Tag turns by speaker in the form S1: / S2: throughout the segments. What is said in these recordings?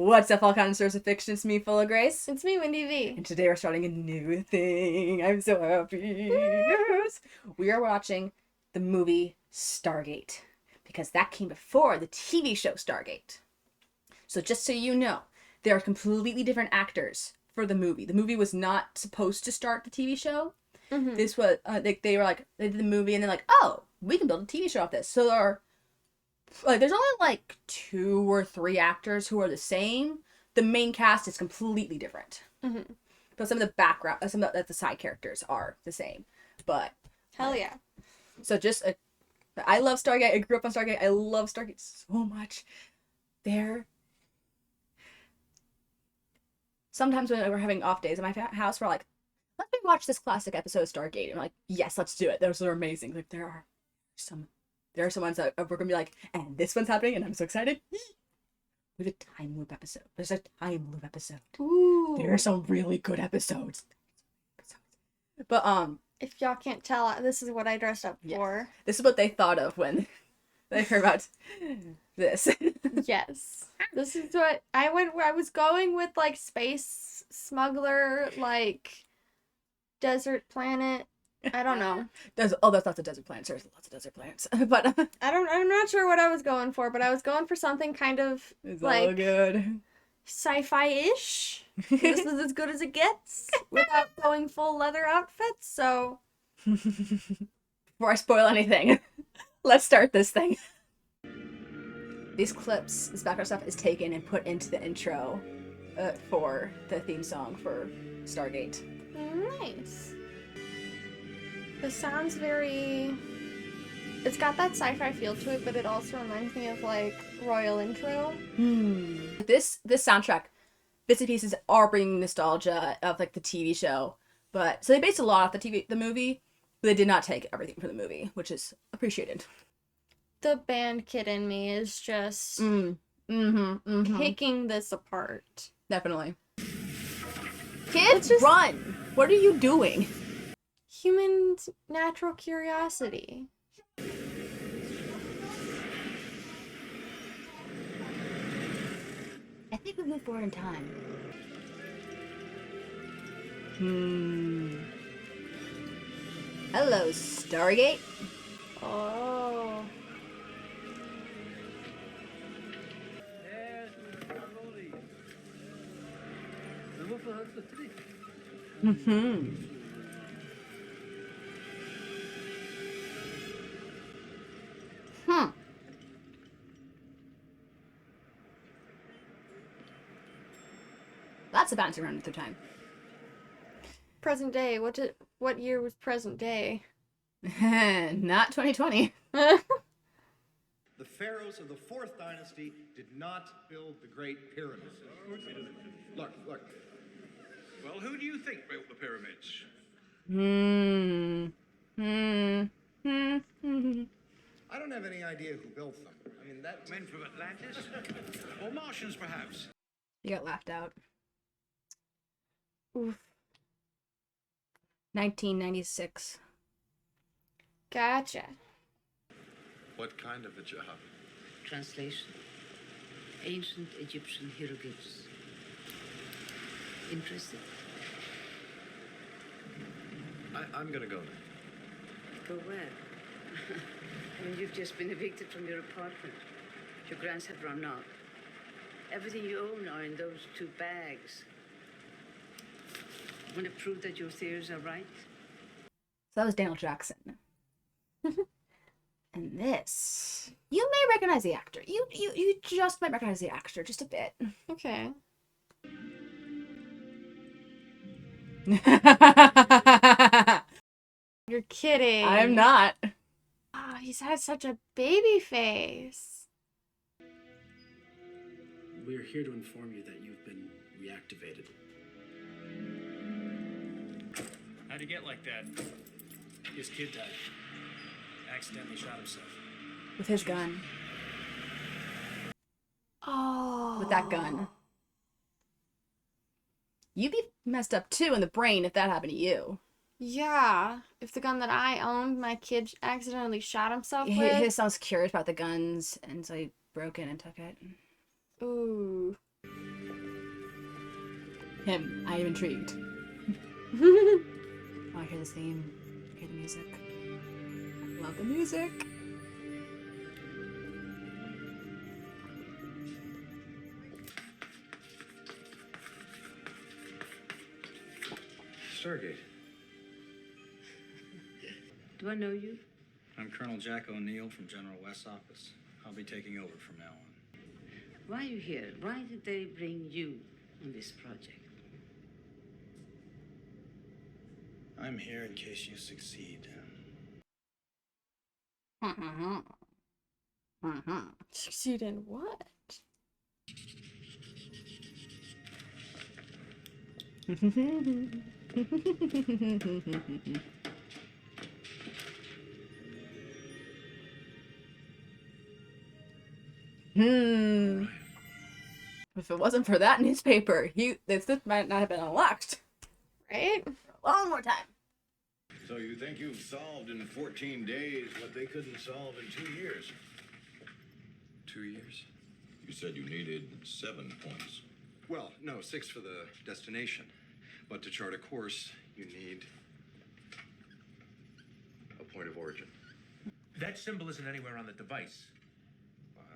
S1: What's up, all connoisseurs of fiction? It's me, Full0Grace.
S2: It's me, Wendy V.
S1: And today we're starting a new thing. I'm so happy. Yes. We are watching the movie Stargate, because that came before the TV show Stargate. So just so you know, there are completely different actors for the movie. The movie was not supposed to start the TV show.
S2: Mm-hmm.
S1: This was, they were like, they did the movie and they're like, oh, we can build a TV show off this. So there's only like 2 or 3 actors who are the same. The main cast is completely different.
S2: Mm-hmm.
S1: But some of the background, some of the side characters are the same. But
S2: Hell yeah.
S1: so just, I love Stargate. I grew up on Stargate. I love Stargate so much. Sometimes when we're having off days at my house, we're like, let me watch this classic episode of Stargate. And we're like, yes, let's do it. Those are amazing. Like there are some ones that we're gonna be like, and this one's happening, and I'm so excited. We have a time loop episode. There's a time loop episode.
S2: Ooh.
S1: There are some really good episodes. But
S2: if y'all can't tell, this is what I dressed up for.
S1: This is what they thought of when they heard about this.
S2: Yes. This is what I was going with, like, space smuggler, like desert planet. I don't know.
S1: There's lots of desert planets. There's lots of desert planets. But
S2: I'm not sure what I was going for, but I was going for something kind of
S1: it's
S2: like
S1: all good.
S2: Sci-fi-ish. This is as good as it gets without going full leather outfits, so
S1: Before I spoil anything, let's start this thing. These clips, this background stuff is taken and put into the intro for the theme song for Stargate.
S2: nice. This sounds very... It's got that sci-fi feel to it, but it also reminds me of, like, Royal Intro.
S1: This soundtrack, bits and pieces are bringing nostalgia of, like, the TV show. But so they based a lot off the movie, but they did not take everything from the movie, which is appreciated.
S2: The band kid in me is just picking this apart.
S1: Definitely. Kids, run! What are you doing?
S2: Humans' natural curiosity.
S1: I think we moved forward in time. Hello, Stargate.
S2: Oh.
S1: Lots of bouncing around through time.
S2: Present day. What year was present day?
S1: Not 2020.
S3: The pharaohs of the 4th dynasty did not build the Great Pyramids. Look.
S4: Well, who do you think built the pyramids?
S3: I don't have any idea who built them. I mean, that...
S4: Men from Atlantis? Or Martians, perhaps?
S1: You got laughed out.
S2: Oof.
S1: 1996.
S2: Gotcha.
S4: What kind of a job?
S5: Translation. Ancient Egyptian hieroglyphs. Interested?
S4: I'm gonna go now.
S5: Go where? I mean, you've just been evicted from your apartment. Your grants have run out. Everything you own are in those 2 bags. Want to prove that your theories are right?
S1: So that was Daniel Jackson. And this, you may recognize the actor. You just might recognize the actor just a bit.
S2: Okay. You're kidding.
S1: I'm not.
S2: Oh, he's had such a baby face.
S6: We are here to inform you that you've been reactivated.
S7: How'd he get like that?
S6: His kid died. Accidentally shot himself.
S1: With his gun.
S2: Oh.
S1: With that gun. You'd be messed up too in the brain if that happened to you.
S2: Yeah. If the gun that I owned, my kid accidentally shot himself with.
S1: His son's curious about the guns, and so he broke in and took it.
S2: Ooh.
S1: Him. I am intrigued. Oh, I hear the theme. I hear the music. I love the music.
S3: Stargate.
S5: Do I know you?
S6: I'm Colonel Jack O'Neill from General West's office. I'll be taking over from now on.
S5: Why are you here? Why did they bring you on this project?
S6: I'm here in case you succeed.
S2: Succeed in what?
S1: If it wasn't for that newspaper, this might not have been unlocked.
S2: Right?
S1: A long more time.
S3: So you think you've solved in 14 days what they couldn't solve in 2 years?
S4: 2 years?
S3: You said you needed 7 points.
S4: Well, no, 6 for the destination. But to chart a course, you need a point of origin.
S7: That symbol isn't anywhere on the device.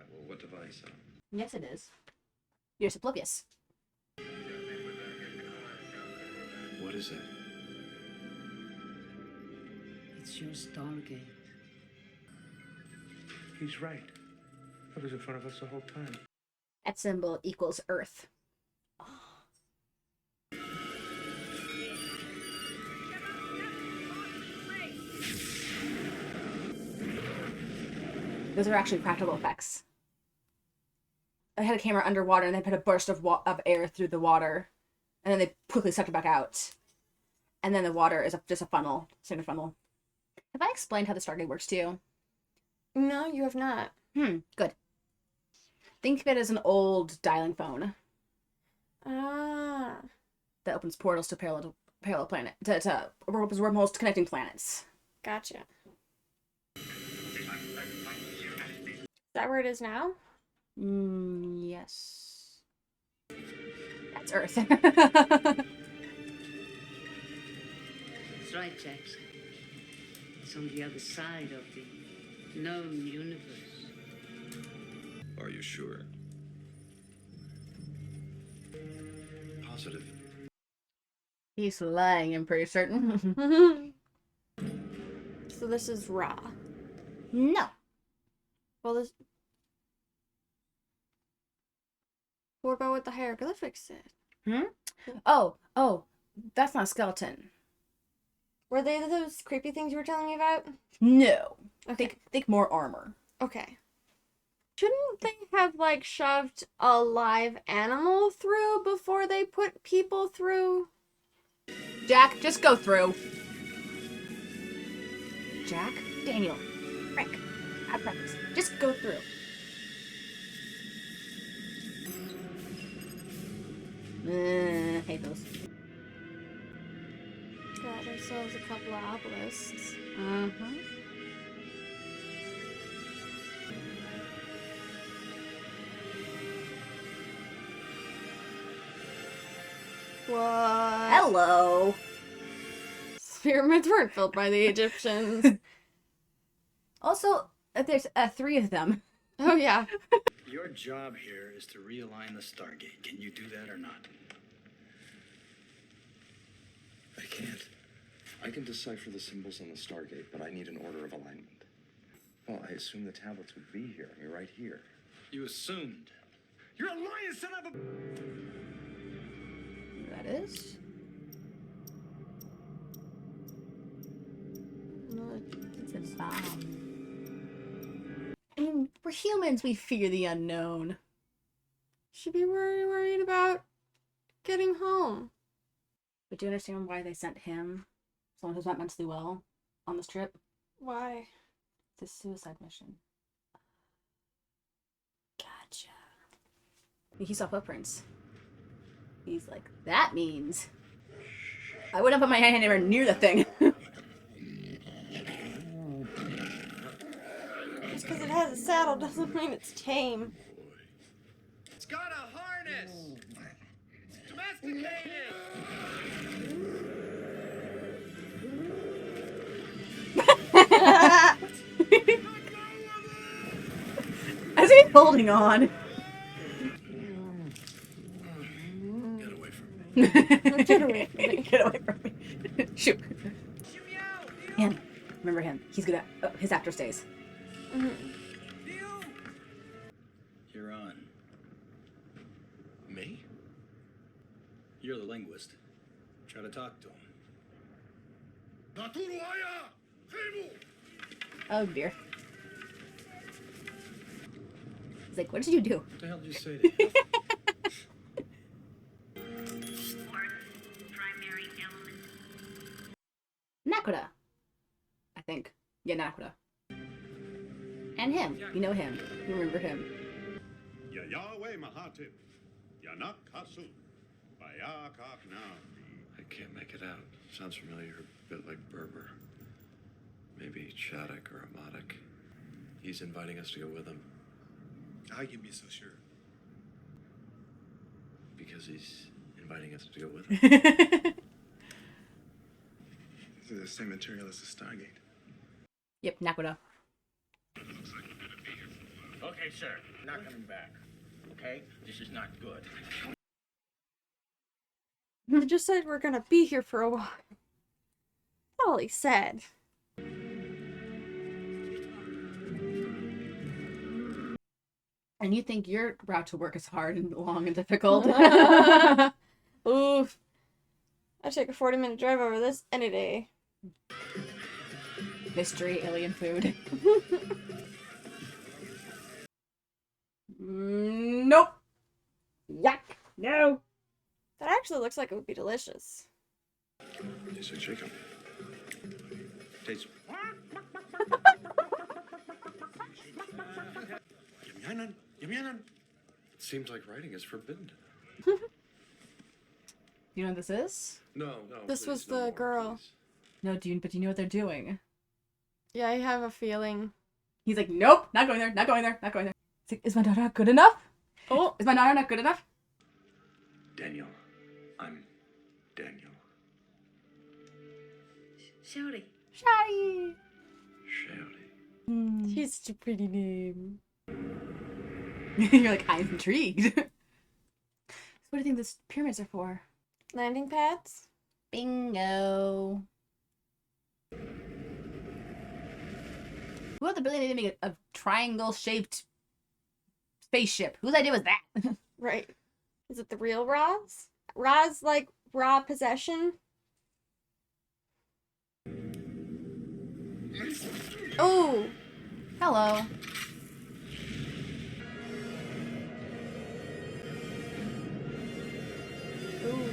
S4: Well, what device?
S1: Yes, it is. You're Oblivious.
S4: What is that?
S5: It's your Stargate.
S7: He's right. It was in front of us the whole time.
S1: That symbol equals Earth. Those are actually practical effects. I had a camera underwater and they put a burst of air through the water, and then they quickly sucked it back out. And then the water is just a funnel, standard funnel. Have I explained how the Stargate works to you?
S2: No, you have not.
S1: Good. Think of it as an old dialing phone
S2: Ah.
S1: that opens portals to parallel planet, to opens wormholes to connecting planets.
S2: Gotcha. Is that where it is now?
S1: Yes. That's Earth.
S5: That's right, Jackson. It's on the other side of the known universe.
S3: Are you sure?
S4: Positive.
S1: He's lying, I'm pretty certain.
S2: So this is Ra.
S1: No.
S2: Well, this. What about what the hieroglyphics said?
S1: Oh, that's not a skeleton.
S2: Were they those creepy things you were telling me about?
S1: No.
S2: Okay.
S1: Think more armor.
S2: Okay. Shouldn't they have, like, shoved a live animal through before they put people through?
S1: Jack, just go through. Jack? Daniel. Frank. Have practice. Just go through. Hate those.
S2: Got ourselves a couple of obelisks. What?
S1: Hello.
S2: Pyramids weren't built by the Egyptians.
S1: Also, there's 3 of them.
S2: Oh, yeah.
S6: Your job here is to realign the Stargate. Can you do that or not?
S8: I can't. I can decipher the symbols on the Stargate, but I need an order of alignment. Well, I assumed the tablets would be here. I mean, right here.
S6: You assumed.
S4: You're a lying son of a...
S1: That is. It's a bomb. I mean, we're humans. We fear the unknown.
S2: Should be worried about getting home.
S1: But do you understand why they sent him, someone who's not mentally well, on this trip?
S2: Why?
S1: It's a suicide mission.
S2: Gotcha.
S1: He saw footprints. He's like, that means I wouldn't put my hand anywhere near the thing.
S2: Just because it has a saddle doesn't mean it's tame.
S4: It's got a harness! Domesticated!
S1: holding on.
S4: Get away from me.
S2: Get away from me.
S1: Get away from me. Shoot. Him. Remember him. He's good at his actor stays.
S2: Mhm.
S6: You're on.
S4: Me?
S6: You're the linguist. Try to talk to him.
S1: Oh dear. He's like, what did you do?
S4: What the hell did you say to him?
S1: Nakoda. I think. Yeah, Nakoda. And him. You know him. You remember him.
S3: Ya Yahweh Mahatip. Yanak Hasu. Bayakak now.
S4: I can't make it out. Sounds familiar, a bit like Berber. Maybe Chadic or Amatic. He's inviting us to go with him.
S3: How you be so sure?
S4: Because he's inviting us to go with him.
S3: This is the same material as the Stargate.
S1: Yep, Nakoda.
S9: Okay, sir. Not coming back. Okay? This is not good.
S2: He just said we're gonna be here for a while. That's all he said.
S1: And you think your route to work is hard and long and difficult?
S2: Oof. I'd take a 40-minute drive over this any day.
S1: Mystery alien food. Nope. Yuck. No.
S2: That actually looks like it would be delicious.
S4: Tastes like chicken. Tastes.
S3: Yamyanan. Yamyanan.
S4: It seems like writing is forbidden.
S1: You know what this is?
S4: No.
S2: This
S4: please,
S2: was
S4: no
S2: the
S4: more,
S2: girl.
S4: please.
S1: No, but do you know what they're doing?
S2: Yeah, I have a feeling.
S1: He's like, nope, not going there, not going there, not going there. It's like, is my daughter not good enough?
S2: Oh,
S1: Is my daughter not good enough?
S4: Daniel. I'm Daniel.
S5: Shouty.
S1: Shiny.
S4: Shouty.
S2: she's such a pretty name.
S1: You're like, I'm intrigued. So what do you think these pyramids are for?
S2: Landing pads?
S1: Bingo. Who had the ability to make a triangle-shaped spaceship? Whose idea was that?
S2: Right. Is it the real Roz? Roz, like, raw possession? Oh!
S1: Hello.
S2: Ooh.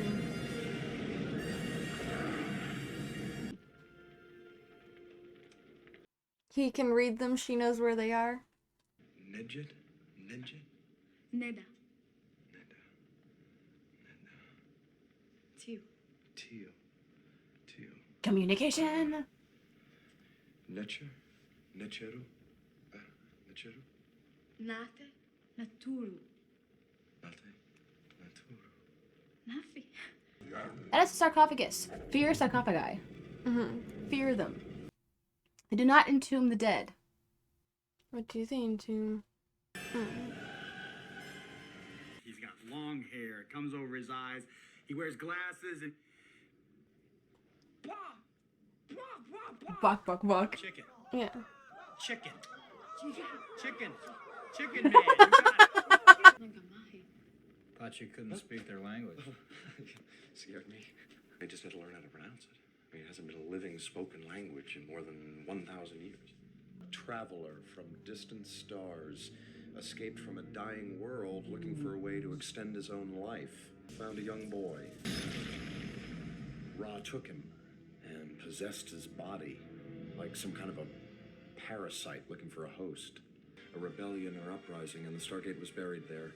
S2: He can read them, she knows where they are.
S4: Nidget? Nidget?
S5: Neda.
S4: Nida.
S5: Tio.
S4: Tio. Tio.
S1: Communication.
S4: Necher? Necheru? Necheru?
S5: Nate. Naturu.
S4: Nate? Naturu.
S5: Nafi.
S1: That is a sarcophagus. Fear sarcophagi.
S2: Mm-hmm.
S1: Fear them. They do not entomb the dead.
S2: What do you think, too?
S9: He's got long hair. It comes over his eyes. He wears glasses and...
S1: Buck, buck, buck.
S9: Chicken.
S2: Yeah.
S9: Chicken. Chicken. Chicken man. You got it.
S6: Thought you couldn't speak their language.
S4: Scared me. I just had to learn how to pronounce it. I mean, it hasn't been a living spoken language in more than 1,000 years. Traveler from distant stars, escaped from a dying world looking for a way to extend his own life. Found a young boy. Ra took him and possessed his body like some kind of a parasite looking for a host. A rebellion or uprising, and the Stargate was buried there.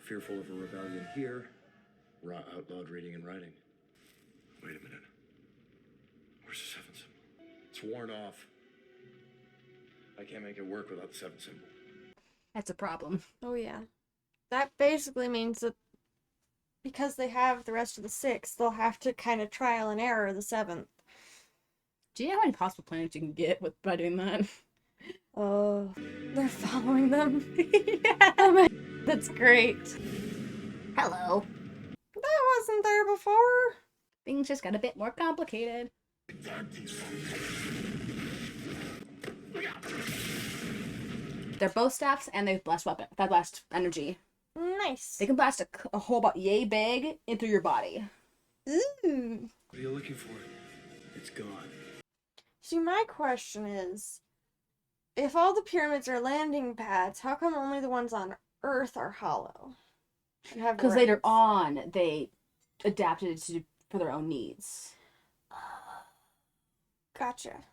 S4: Fearful of a rebellion here, Ra outlawed reading and writing. Wait a minute. Where's the seventh symbol? It's worn off. I can't make it work without the seventh symbol.
S1: That's a problem.
S2: Oh, yeah. That basically means that because they have the rest of the 6, they'll have to kind of trial and error the 7th.
S1: Do you know how many possible planets you can get by doing that?
S2: Oh, they're following them.
S1: Yeah.
S2: Oh my, that's great.
S1: Hello.
S2: That wasn't there before.
S1: Things just got a bit more complicated. They're both staffs and they blast weapon. That blast energy.
S2: Nice.
S1: They can blast a hole about yay big into your body.
S2: Ooh.
S6: What are you looking for? It's gone.
S2: See, my question is, if all the pyramids are landing pads, how come only the ones on Earth are hollow?
S1: Because later on, they adapted it for their own needs.
S2: Gotcha.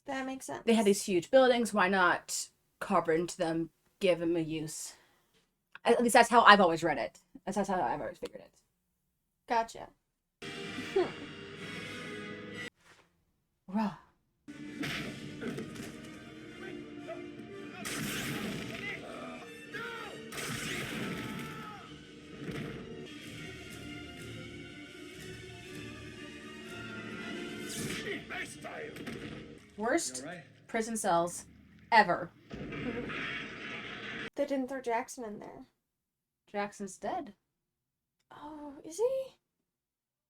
S2: That makes sense.
S1: They had these huge buildings. Why not carve into them, give them a use? At least that's how I've always read it. That's how I've always figured it.
S2: Gotcha.
S1: Rah. Worst prison cells ever.
S2: They didn't throw Jackson in there.
S1: Jackson's dead.
S2: Oh, is he?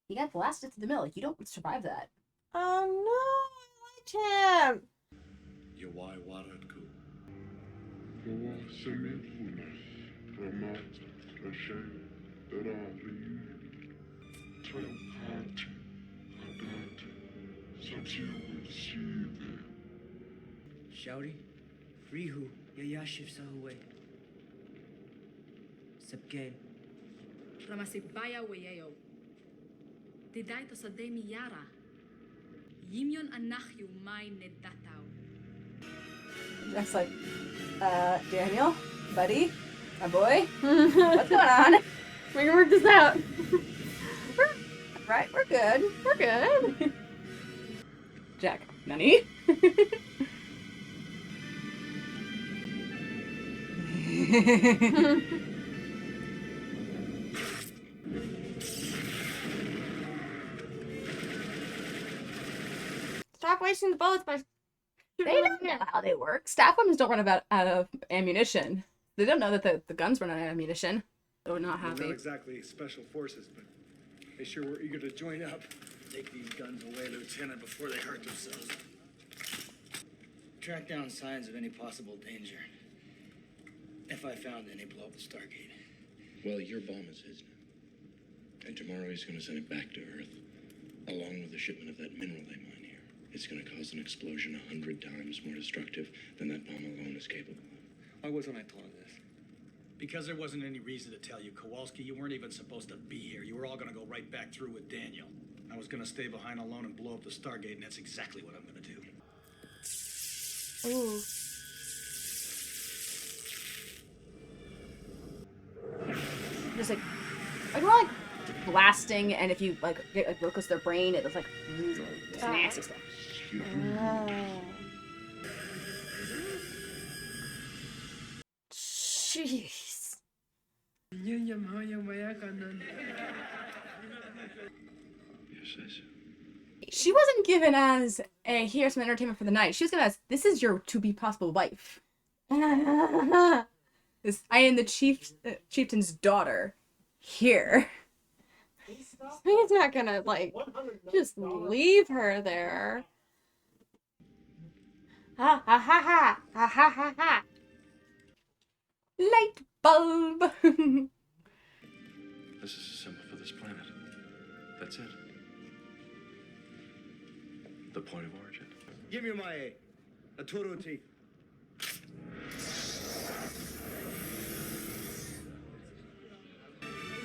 S1: He got blasted through the middle. You don't survive that.
S2: Oh no, I liked him.
S4: Yawai Waratku.
S10: Shouty, Rihu, Yayashiv Sahuwe. Sabgain.
S11: Ramasibaya Weyeo. Didaito sa Demi Yara. Yimyon Anachyu Mai Nedatao.
S1: That's like, Daniel, buddy, my boy, what's going on?
S2: We can work this out.
S1: Right, we're good.
S2: We're good.
S1: Jack, Nani?
S2: Stop wasting the bullets by...
S1: They don't know how they work. Staff weapons don't run out of ammunition. They don't know that the guns run out of ammunition. They're not happy.
S12: They're not exactly special forces, but they sure were eager to join up.
S6: Take these guns away, Lieutenant, before they hurt themselves. Track down signs of any possible danger. If I found any, blow up the Stargate.
S8: Well, your bomb is his now. And tomorrow he's going to send it back to Earth, along with the shipment of that mineral they mine here. It's going to cause an explosion 100 times more destructive than that bomb alone is capable of.
S12: Why wasn't I told this?
S6: Because there wasn't any reason to tell you, Kowalski. You weren't even supposed to be here. You were all gonna go right back through with Daniel. I was gonna stay behind alone and blow up the Stargate, and that's exactly what I'm gonna do.
S2: Ooh.
S1: Just like we're like blasting, and if you like get like locust their brain, it was like nasty stuff.
S2: Jeez.
S1: She wasn't given as a here's some entertainment for the night. She was given as this is your to be possible wife. This I am the chieftain's daughter. Here.
S2: He's not gonna like just leave her there. Ha ha ha ha ha ha ha ha.
S1: Light bulb.
S8: This is a symbol for this planet. That's it. The point of origin.
S3: Give me my a turuti.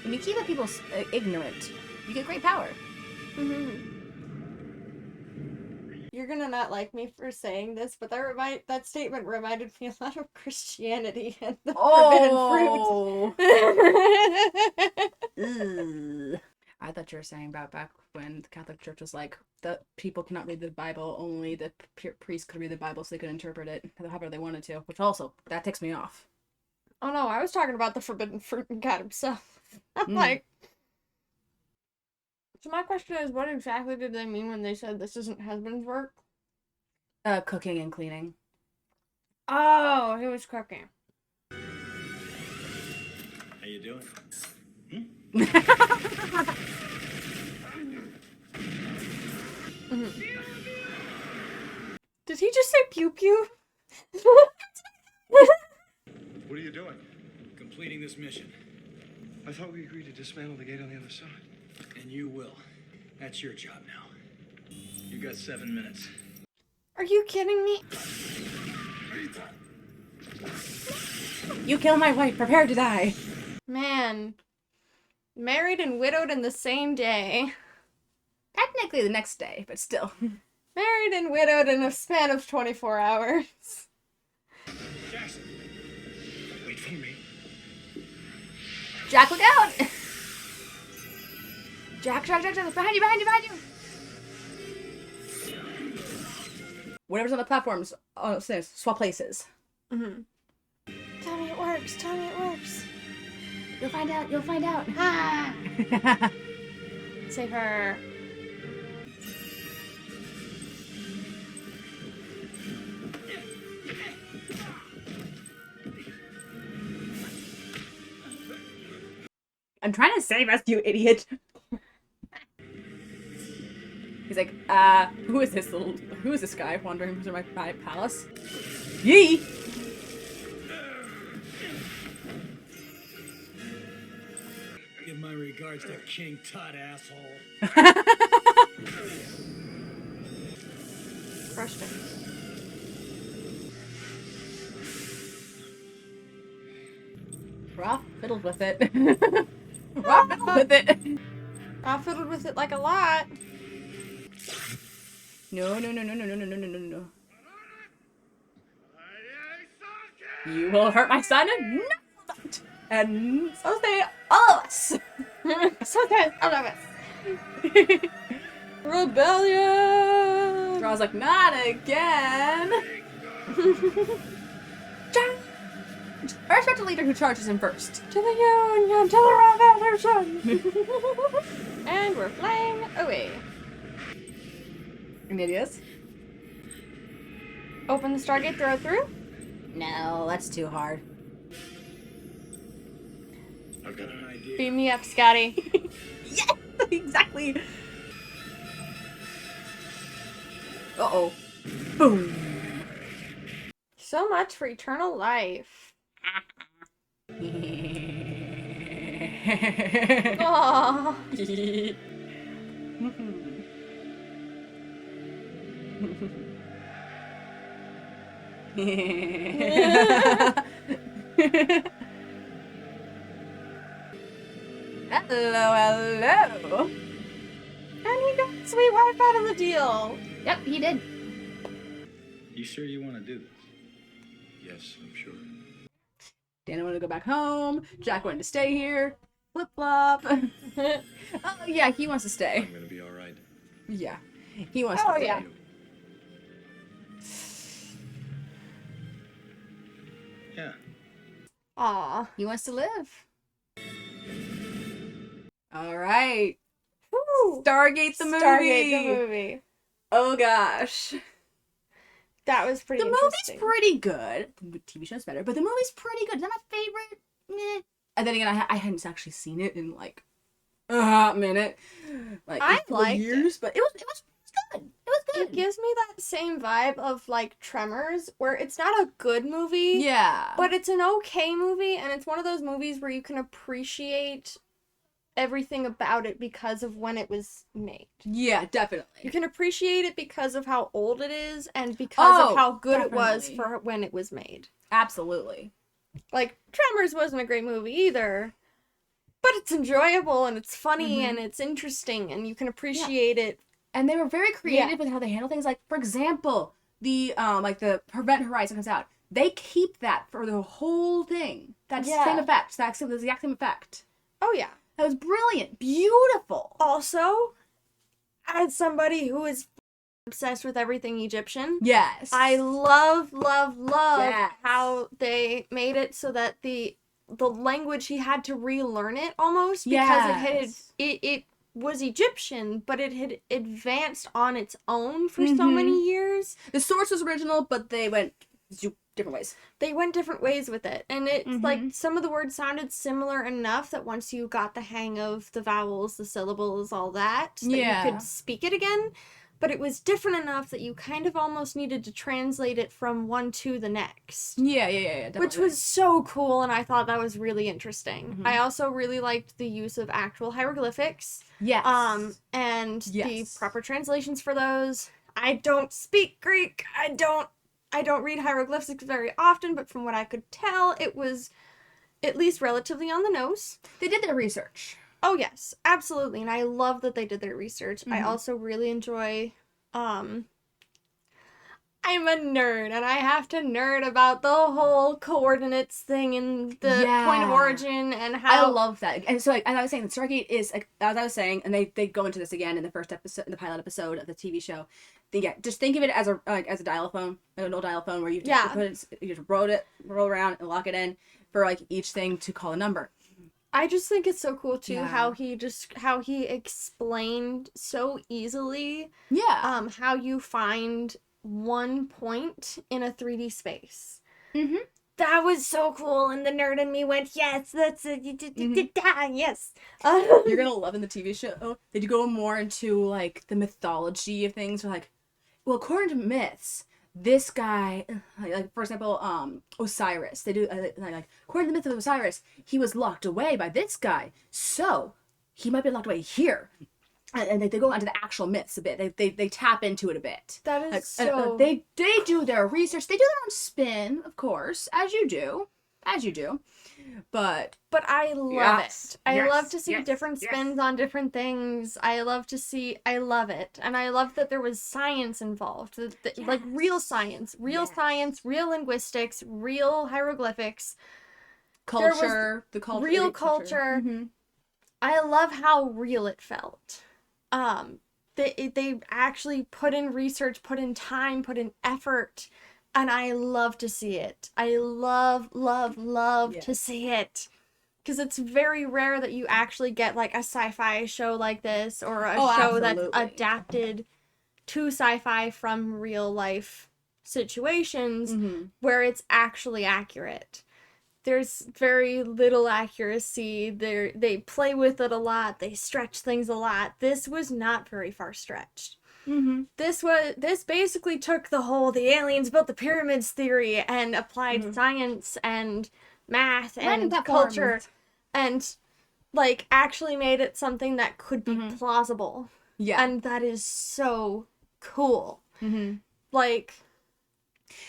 S1: When you keep people ignorant, you get great power.
S2: You're gonna not like me for saying this, but that statement reminded me a lot of Christianity and the forbidden fruit.
S1: I thought you were saying about back when the Catholic Church was like, the people cannot read the Bible, only the priest could read the Bible so they could interpret it however they wanted to, which also, that ticks me off.
S2: Oh no, I was talking about the forbidden fruit and God himself. I'm like... So my question is, what exactly did they mean when they said this isn't husband's work?
S1: Cooking and cleaning.
S2: Oh, he was cooking.
S6: How you doing?
S2: Did he just say pew pew?
S12: What are you doing?
S6: Completing this mission.
S12: I thought we agreed to dismantle the gate on the other side.
S6: And you will. That's your job now. You got 7 minutes.
S2: Are you kidding me?
S1: You kill my wife, prepare to die.
S2: Man. Married and widowed in the same day.
S1: Technically the next day, but still.
S2: Married and widowed in a span of 24 hours.
S6: Jackson, wait for me.
S1: Jack, look out! Jack, behind you! Whatever's on the platforms, upstairs, swap places.
S2: Mm-hmm. Tell me it works.
S1: You'll find out.
S2: Ah! Save her.
S1: I'm trying to save us, you idiot. He's like, who is this guy wandering through my palace? Yee!
S6: Give my regards to King Tut, asshole.
S2: Crushed him.
S1: Roth fiddled with it. Roth fiddled with it.
S2: I fiddled with it like a lot.
S1: No. You will hurt my son and and so say all of us.
S2: Rebellion!
S1: I was like, not again. Respect the leader who charges him first.
S2: To the Union, to the revolution! And we're flying away.
S1: And it is?
S2: Open the Stargate, throw it through?
S1: No, that's too hard.
S8: I've got an idea.
S2: Beam me up, Scotty.
S1: Yes! Exactly! Uh-oh. Boom!
S2: So much for eternal life. Aww.
S1: Hello.
S2: And he got sweet wife out of the deal.
S1: Yep, he did.
S6: You sure you want to do this?
S8: Yes, I'm sure.
S1: Dana wanted to go back home. Jack wanted to stay here. Flip flop. Oh yeah, he wants to stay.
S8: I'm gonna be all right.
S1: Yeah, he wants to
S2: Oh,
S1: stay.
S2: yeah.
S6: Yeah.
S2: Aw.
S1: He wants to live. All right.
S2: Woo.
S1: Stargate the movie.
S2: Stargate the movie.
S1: Oh gosh.
S2: That was pretty
S1: The
S2: interesting.
S1: movie's pretty good. The TV show's better, but the movie's pretty good. Is that my favorite? Meh. And then again, I hadn't actually seen it in like a hot minute, like
S2: I
S1: 4
S2: liked
S1: years. But it was good. It was good.
S2: It gives me that same vibe of like Tremors, where it's not a good movie.
S1: Yeah.
S2: But it's an okay movie, and it's one of those movies where you can appreciate everything about it because of when it was made.
S1: Yeah, definitely.
S2: You can appreciate it because of how old it is and because of how good it was
S1: definitely.
S2: for when it was made.
S1: Absolutely.
S2: Like, Tremors wasn't a great movie either, but it's enjoyable and it's funny and it's interesting and you can appreciate it.
S1: And they were very creative with how they handle things. Like, for example, the Prevent Horizon comes out. They keep that for the whole thing. That same effect. The exact same effect.
S2: Oh, yeah.
S1: That was brilliant. Beautiful.
S2: Also, as somebody who is obsessed with everything Egyptian,
S1: Yes.
S2: I love
S1: Yes.
S2: how they made it so that the language, he had to relearn it almost because it was Egyptian, but it had advanced on its own for so many years.
S1: The source was original, but they went do different ways.
S2: They went different ways with it. And it's
S1: Mhm.
S2: like some of the words sounded similar enough that once you got the hang of the vowels, the syllables, all that you could speak it again. But it was different enough that you kind of almost needed to translate it from one to the next.
S1: Yeah, definitely.
S2: Which was so cool, and I thought that was really interesting.
S1: Mhm.
S2: I also really liked the use of actual hieroglyphics.
S1: Yes.
S2: And the
S1: Yes.
S2: proper translations for those. I don't speak Greek. I don't read hieroglyphics very often, but from what I could tell, it was at least relatively on the nose.
S1: They did their research.
S2: Oh yes, absolutely, and I love that they did their research. I
S1: Mhm.
S2: also really enjoy I'm a nerd, and I have to nerd about the whole coordinates thing and the point of origin and how
S1: I love that. And so, like, as I was saying, the Stargate is, like, as I was saying, and they go into this again in the first episode, in the pilot episode of the TV show. Just think of it as a dial phone, an old dial phone where you just you just roll around and lock it in for like each thing to call a number.
S2: I just think it's so cool too
S1: Yeah.
S2: how he explained so easily how you find one point in a 3D space.
S1: Mm-hmm.
S2: That was so cool, and the nerd in me went, yes, that's it. Yes.
S1: You're gonna love in the TV show. They do go more into like the mythology of things. Or like, well, according to myths, this guy, like for example, Osiris. They do like according to the myth of Osiris, he was locked away by this guy, so he might be locked away here. And they go into the actual myths a bit. They tap into it a bit.
S2: That is so.
S1: They do their research. They do their own spin, of course, as you do. But
S2: I love it. I love to see different spins on different things. I love it. And I love that there was science involved. Like real science, real linguistics, real hieroglyphics.
S1: Culture,
S2: real culture.
S1: Mm-hmm.
S2: I love how real it felt. They actually put in research, put in time, put in effort, and I love to see it. I love to see it. Because it's very rare that you actually get like a sci-fi show like this, or a show that's adapted to sci-fi from real life situations where it's actually accurate. There's very little accuracy. They play with it a lot. They stretch things a lot. This was not very far stretched.
S1: Mm-hmm.
S2: This basically took the aliens built the pyramids theory and applied science and math and culture and like actually made it something that could be plausible.
S1: Yeah.
S2: And that is so cool.
S1: Mm-hmm.
S2: Like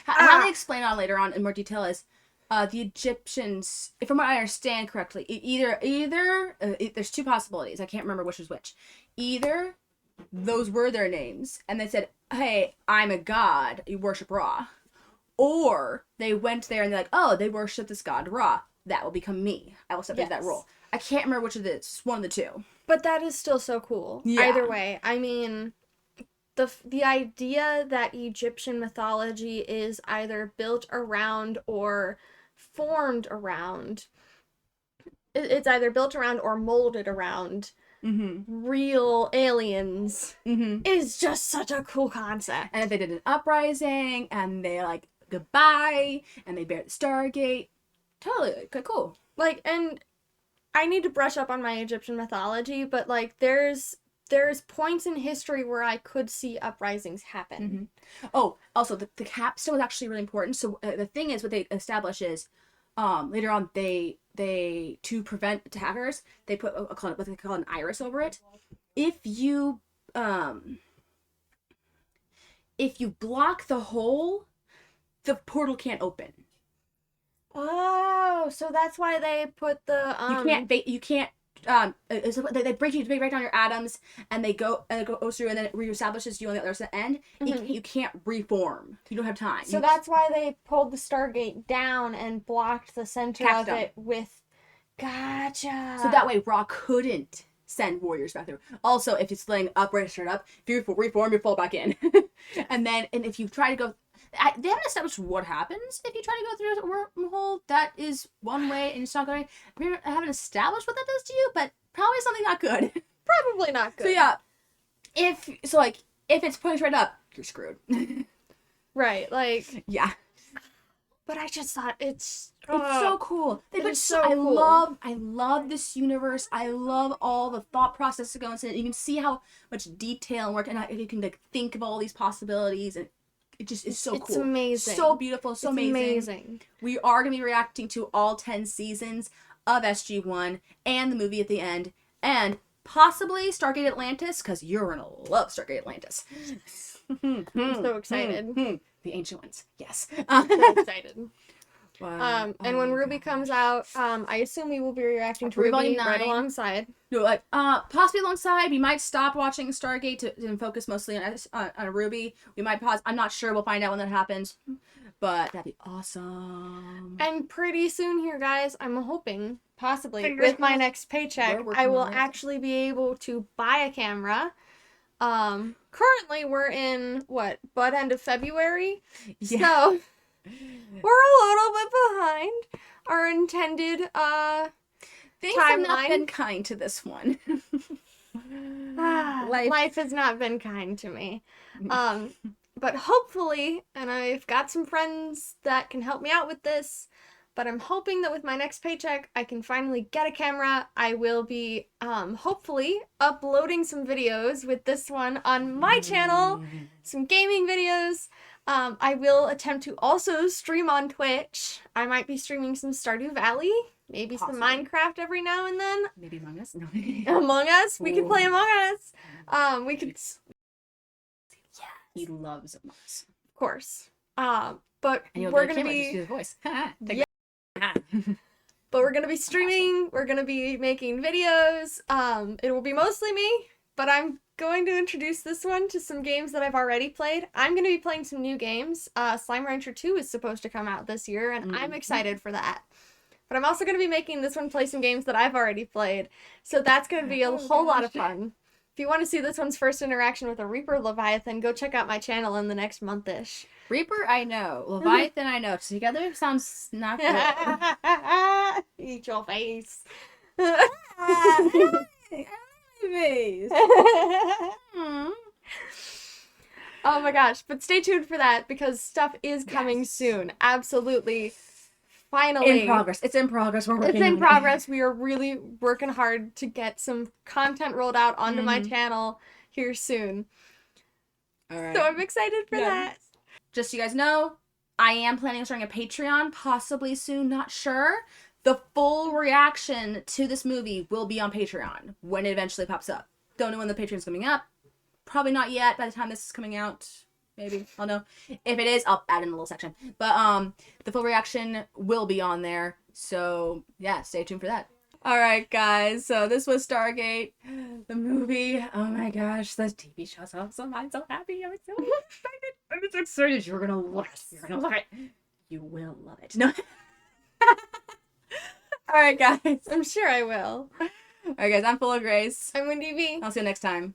S1: how they explain on later on in more detail is the Egyptians, from what I understand correctly, either there's two possibilities. I can't remember which is which. Either those were their names, and they said, "Hey, I'm a god. You worship Ra," or they went there and they're like, "Oh, they worship this god Ra. That will become me. I will step into that role." I can't remember which of it is. It's one of the two.
S2: But that is still so cool.
S1: Yeah.
S2: Either way, I mean, the idea that Egyptian mythology is either built around or formed around, it's either built around or molded around real aliens is just such a cool concept.
S1: And if they did an uprising and they like goodbye and they bear the Stargate, totally cool.
S2: Like, and I need to brush up on my Egyptian mythology, but like there's points in history where I could see uprisings happen.
S1: Oh, also the capstone was actually really important. So the thing is, what they establish is, later on they to prevent attackers, they put what they call an iris over it. If you block the hole, the portal can't open.
S2: Oh, so that's why they put the
S1: you can't they break down your atoms and they go through and then it reestablishes you on the other end. You can't reform. You don't have time.
S2: So that's why they pulled the Stargate down and blocked the center of it with. Gotcha.
S1: So that way Ra couldn't send warriors back there. Also, if it's laying upright, straight up, if you reform, you fall back in. and if you try to go, they haven't established what happens if you try to go through a wormhole. That is one way, and it's not going. I haven't established what that does to you, but probably something not good.
S2: Probably not good.
S1: So yeah, if it's pointing straight up, you're screwed.
S2: Right. Like
S1: yeah.
S2: but I just thought it's
S1: so cool. They
S2: it
S1: put
S2: is so cool.
S1: I love this universe. I love all the thought process that goes into it. You can see how much detail and work, and you can like think of all these possibilities, and it just is so cool.
S2: It's amazing.
S1: So beautiful, so
S2: it's
S1: amazing. We are gonna be reacting to all 10 seasons of SG-1 and the movie at the end, and possibly Stargate Atlantis, because you're gonna love Stargate Atlantis.
S2: I'm so excited.
S1: The ancient ones, yes.
S2: I'm so excited.
S1: Wow.
S2: And when Ruby comes out, I assume we will be reacting to Ruby right alongside.
S1: No, like possibly alongside. We might stop watching Stargate to focus mostly on Ruby. We might pause. I'm not sure. We'll find out when that happens. But that'd be awesome.
S2: And pretty soon here, guys, I'm hoping, possibly,
S1: Fingers
S2: with my next paycheck, I will
S1: on it.
S2: actually be able to buy a camera. Currently we're in, butt end of February?
S1: Yeah.
S2: So, we're a little bit behind our intended,
S1: Things
S2: timeline.
S1: have not been kind to this one.
S2: Life has not been kind to me. But hopefully, and I've got some friends that can help me out with this, but I'm hoping that with my next paycheck, I can finally get a camera. I will be, hopefully, uploading some videos with this one on my channel, some gaming videos. I will attempt to also stream on Twitch. I might be streaming some Stardew Valley, maybe some Minecraft every now and then.
S1: Maybe Among Us? No.
S2: Among Us? We could play Among Us. We could...
S1: He loves Among Us.
S2: Of course. But
S1: And
S2: we're gonna be...
S1: Just do the voice.
S2: But we're gonna be streaming, we're gonna be making videos. It will be mostly me, but I'm going to introduce this one to some games that I've already played. I'm gonna be playing some new games. Slime Rancher 2 is supposed to come out this year, and I'm excited for that. But I'm also gonna be making this one play some games that I've already played. So that's gonna be a whole lot of fun. If you want to see this one's first interaction with a Reaper Leviathan, go check out my channel in the next month-ish.
S1: Reaper, I know. Leviathan, I know. Together sounds not good.
S2: Eat your face.
S1: Face.
S2: Oh my gosh, but stay tuned for that because stuff is coming soon. Absolutely. Finally.
S1: In progress. It's in progress. We're working
S2: It's in
S1: on
S2: progress. We are really working hard to get some content rolled out onto my channel here soon.
S1: All right.
S2: So I'm excited for that.
S1: Just so you guys know, I am planning on starting a Patreon possibly soon, not sure. The full reaction to this movie will be on Patreon when it eventually pops up. Don't know when the Patreon's coming up. Probably not yet by the time this is coming out. Maybe. I'll know. If it is, I'll add in a little section. But the full reaction will be on there. So yeah, stay tuned for that. Alright guys, so this was Stargate, the movie. Oh my gosh, the TV show's awesome. I'm so happy. I'm so excited. I'm so excited. You're gonna love it. You're gonna love it. You will love it. No. Alright guys.
S2: I'm sure I will.
S1: Alright guys, I'm Full of Grace.
S2: I'm Wendy V.
S1: I'll see you next time.